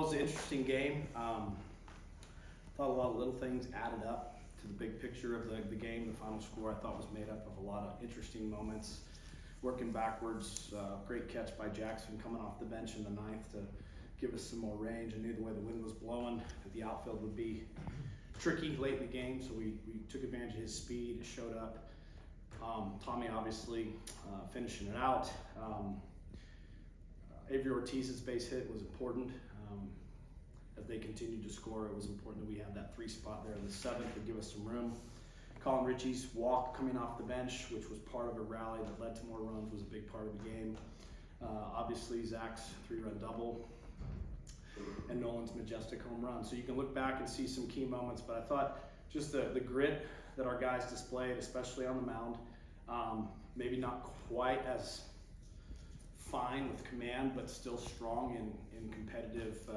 was an interesting game. Thought a lot of little things added up to the big picture of the game. The final score I thought was made up of a lot of interesting moments. Working backwards, great catch by Jackson coming off the bench in the ninth to give us some more range. I knew the way the wind was blowing that the outfield would be tricky late in the game, so we took advantage of his speed. It showed up. Tommy obviously finishing it out. Avery Ortiz's base hit was important. As they continued to score, it was important that we had that 3 spot there in the 7th to give us some room. Colin Ritchie's walk coming off the bench, which was part of a rally that led to more runs, was a big part of the game. Obviously, Zach's 3-run double and Nolan's majestic home run. So you can look back and see some key moments, but I thought just the grit that our guys displayed, especially on the mound, maybe not quite as fine with command, but still strong in competitive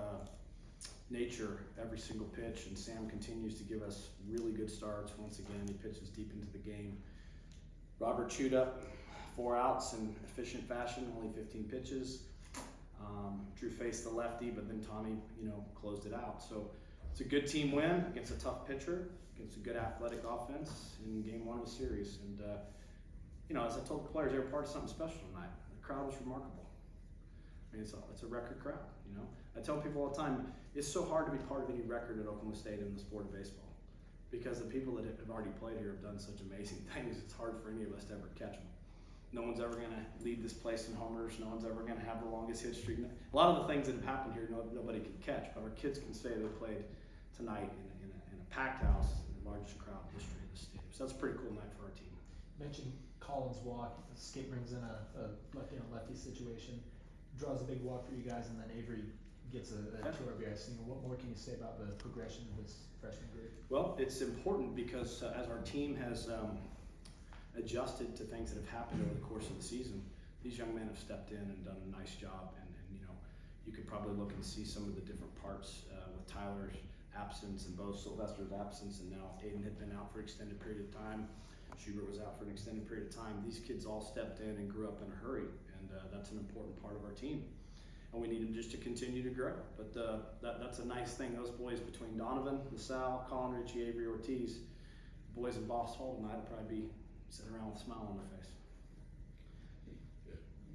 nature every single pitch. And Sam continues to give us really good starts. Once again, he pitches deep into the game. Robert chewed up 4 outs in efficient fashion, only 15 pitches. Drew faced the lefty, but then Tommy, closed it out. So it's a good team win against a tough pitcher, against a good athletic offense in game 1 of the series. And as I told the players, they were part of something special tonight. The crowd was remarkable. I mean, it's a record crowd. I tell people all the time, it's so hard to be part of any record at Oklahoma State in the sport of baseball, because the people that have already played here have done such amazing things. It's hard for any of us to ever catch them. No one's ever going to lead this place in homers. No one's ever going to have the longest hit streak. A lot of the things that have happened here, nobody can catch. But our kids can say they played tonight in a packed house, in the largest crowd in the history of the stadium. So that's a pretty cool night for our team. You mentioned Collins' walk. Skip brings in a lefty on lefty situation, draws a big walk for you guys, and then Avery gets a 2 RBI single. What more can you say about the progression of this freshman group? Well, it's important because as our team has adjusted to things that have happened over the course of the season, these young men have stepped in and done a nice job. And you could probably look and see some of the different parts with Tyler's absence and Bo Sylvester's absence, and now Aiden had been out for an extended period of time. Schubert was out for an extended period of time. These kids all stepped in and grew up in a hurry, and that's an important part of our team. And we need them just to continue to grow. But that's a nice thing. Those boys between Donovan, LaSalle, Colin Ritchie, Avery Ortiz, the boys in Boss Hall tonight will probably be sitting around with a smile on their face.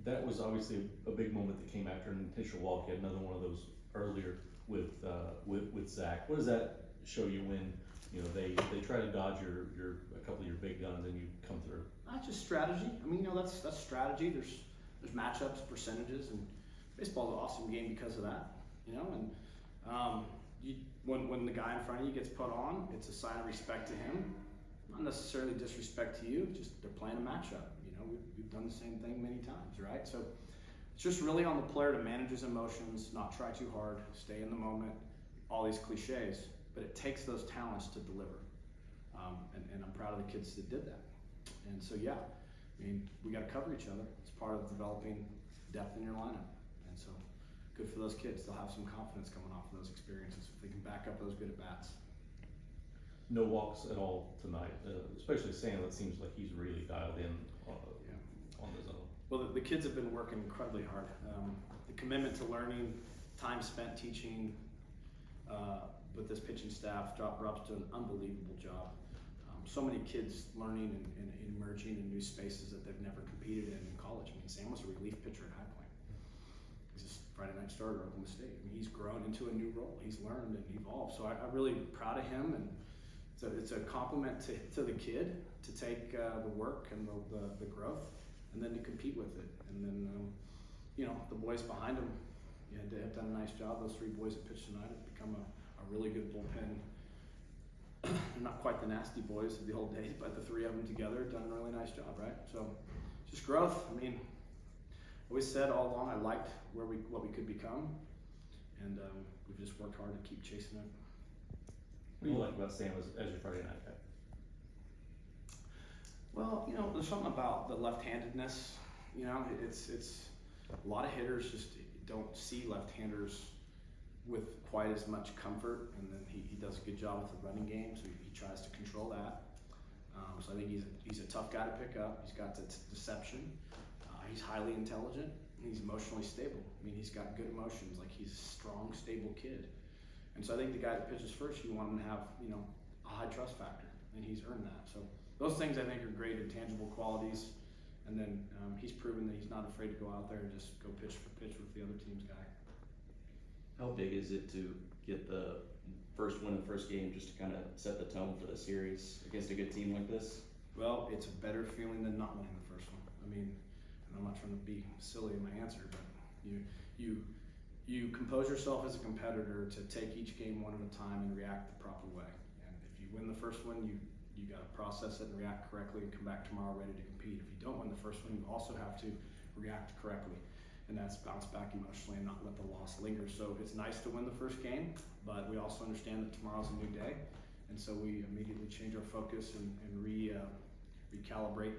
That was obviously a big moment that came after an intentional walk. You had another one of those earlier with Zach. What does that show you when they try to dodge a couple of your big guns and you come through? Not just strategy. I mean, that's strategy. There's matchups, percentages, and baseball's an awesome game because of that. And when the guy in front of you gets put on, it's a sign of respect to him. Not necessarily disrespect to you, just they're playing a matchup. We've done the same thing many times, right? So it's just really on the player to manage his emotions, not try too hard, stay in the moment, all these cliches, but it takes those talents to deliver. And I'm proud of the kids that did that. And so, yeah, I mean, we got to cover each other. It's part of developing depth in your lineup. And so good for those kids. They'll have some confidence coming off of those experiences if they can back up those good at-bats. No walks at all tonight, especially Sam. It seems like he's really dialed in on the zone. Well, the kids have been working incredibly hard. The commitment to learning, time spent teaching with this pitching staff, Rob's doing an unbelievable job. So many kids learning and emerging in new spaces that they've never competed in college. I mean, Sam was a relief pitcher at High Point. He's a Friday night starter at Oklahoma State. I mean, he's grown into a new role. He's learned and evolved. So I'm really proud of him, and it's a compliment to the kid to take the work and the growth, and then to compete with it. And then, the boys behind him, they have done a nice job. Those 3 boys that pitched tonight have become a really good bullpen. They're not quite the nasty boys of the old days, but the 3 of them together have done a really nice job, right? So just growth. I mean, I always said all along I liked what we could become, and we've just worked hard to keep chasing it. What do you like about Sam as your Friday night guy? Well, there's something about the left-handedness. It's a lot of hitters just don't see left-handers with quite as much comfort, and then he does a good job with the running game, so he tries to control that. So I think he's a tough guy to pick up. He's got the deception. He's highly intelligent. he's emotionally stable. I mean, he's got good emotions. Like, he's a strong, stable kid. And so I think the guy that pitches first, you want him to have, you know, a high trust factor, and he's earned that. So those things I think are great intangible qualities. And then he's proven that he's not afraid to go out there and just go pitch for pitch with the other team's guy. How big is it to get the first win in the first game just to kind of set the tone for the series against a good team like this? Well, it's a better feeling than not winning the first one. I mean, and I'm not trying to be silly in my answer, but you compose yourself as a competitor to take each game one at a time and react the proper way. And if you win the first one, you got to process it and react correctly and come back tomorrow ready to compete. If you don't win the first one, you also have to react correctly, and that's bounce back emotionally and not let the loss linger. So it's nice to win the first game, but we also understand that tomorrow's a new day, and so we immediately change our focus and recalibrate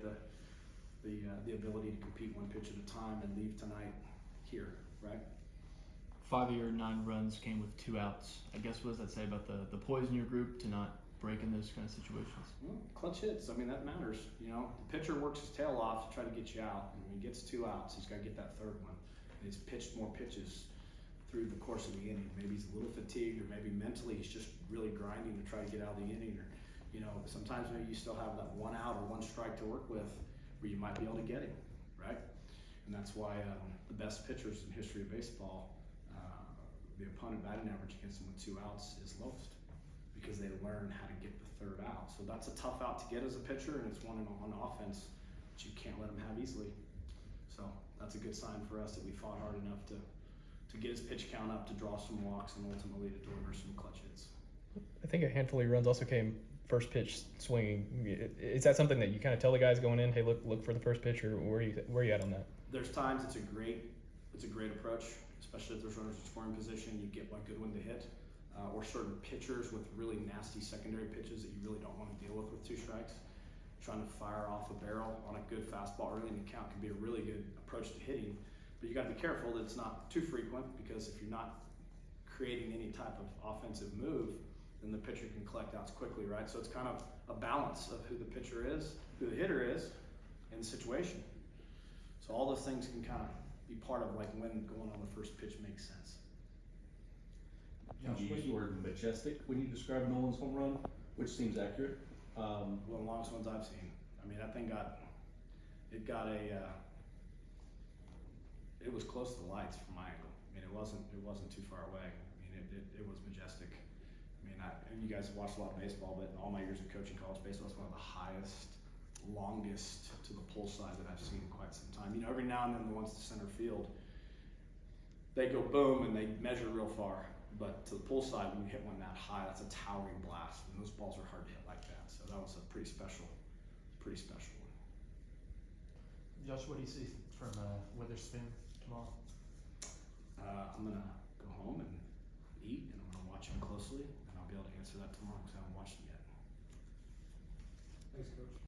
the ability to compete one pitch at a time and leave tonight here, right? 5 of your 9 runs came with 2 outs. I guess what does that say about the poise in your group to not break in those kind of situations? Well, clutch hits, I mean, that matters. You know, the pitcher works his tail off to try to get you out, and when he gets 2 outs, he's got to get that third one. And he's pitched more pitches through the course of the inning. Maybe he's a little fatigued, or maybe mentally he's just really grinding to try to get out of the inning. Or, you know, sometimes maybe you still have that 1 out or 1 strike to work with where you might be able to get him, right? And that's why the best pitchers in history of baseball, the opponent batting average against them with 2 outs is lowest, because they learn how to get the third out. So that's a tough out to get as a pitcher, and it's one on offense that you can't let them have easily. So that's a good sign for us that we fought hard enough to get his pitch count up, to draw some walks, and ultimately to deliver some clutch hits. I think a handful of your runs also came first pitch swinging. Is that something that you kind of tell the guys going in, hey, look for the first pitch, or where are you at on that? There's times it's a great approach, especially if there's runners in scoring position. You get one good one to hit. Or certain pitchers with really nasty secondary pitches that you really don't want to deal with 2 strikes. Trying to fire off a barrel on a good fastball early in the count can be a really good approach to hitting, but you got to be careful that it's not too frequent, because if you're not creating any type of offensive move, then the pitcher can collect outs quickly, right? So it's kind of a balance of who the pitcher is, who the hitter is, and the situation. So all those things can kind of be part of like when going on the first pitch makes sense. Did you use the word majestic when you described Nolan's home run, which seems accurate? One of the longest ones I've seen. I mean, that thing it was close to the lights from my angle. I mean, it wasn't too far away. I mean, it was majestic. I mean, and you guys have watched a lot of baseball, but in all my years of coaching college baseball, it's one of the highest, longest to the pull side that I've seen in quite some time. You know, every now and then the ones to center field, they go boom and they measure real far. But to the pull side, when you hit one that high, that's a towering blast, and those balls are hard to hit like that. So that was a pretty special one. Josh, what do you see from Witherspoon tomorrow? I'm gonna go home and eat, and I'm gonna watch him closely, and I'll be able to answer that tomorrow because I haven't watched him yet. Thanks, Coach.